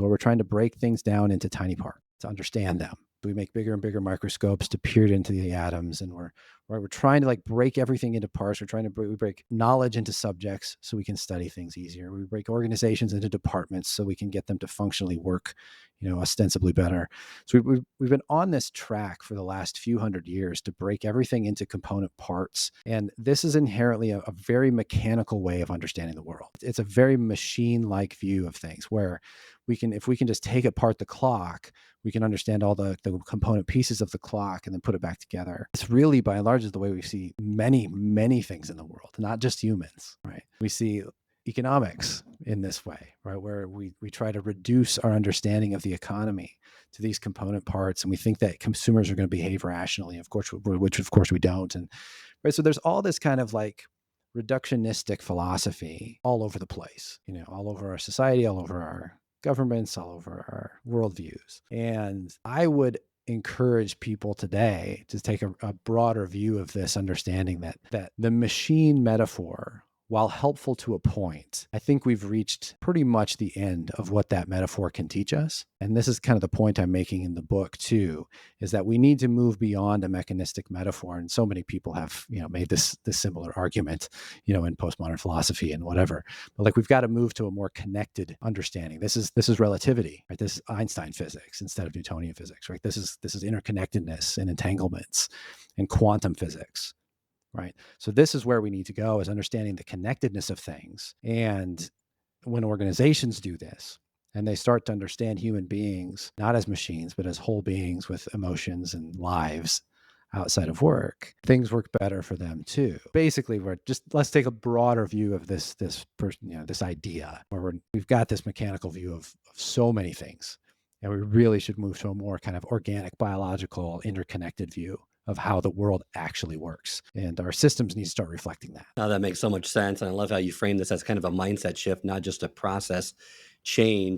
where we're trying to break things down into tiny parts to understand them. We make bigger and bigger microscopes to peer into the atoms, and we're trying to like break everything into parts. We're trying to break knowledge into subjects so we can study things easier. We break organizations into departments so we can get them to functionally work, ostensibly better. So we've been on this track for the last few hundred years to break everything into component parts. And this is inherently a very mechanical way of understanding the world. It's a very machine-like view of things where if we can just take apart the clock, we can understand all the component pieces of the clock and then put it back together. It's really, by and large, is the way we see many, many things in the world, not just humans, right? We see economics in this way, right? Where we try to reduce our understanding of the economy to these component parts. And we think that consumers are going to behave rationally, of course, which of course we don't. And right. So there's all this kind of like reductionistic philosophy all over the place, all over our society, all over our governments, all over our worldviews. And I would encourage people today to take a broader view of this, understanding that the machine metaphor, while helpful to a point, I think we've reached pretty much the end of what that metaphor can teach us. And this is kind of the point I'm making in the book too, is that we need to move beyond a mechanistic metaphor. And so many people have, made this similar argument, in postmodern philosophy and whatever. But like, we've got to move to a more connected understanding. This is relativity, right? This is Einstein physics instead of Newtonian physics, right? This is interconnectedness and entanglements and quantum physics. Right. So this is where we need to go, is understanding the connectedness of things. And when organizations do this and they start to understand human beings, not as machines, but as whole beings with emotions and lives outside of work, things work better for them too. Basically, let's take a broader view of this idea where we've got this mechanical view of so many things. And we really should move to a more kind of organic, biological, interconnected view of how the world actually works. And our systems need to start reflecting that. Oh, that makes so much sense. And I love how you frame this as kind of a mindset shift, not just a process change.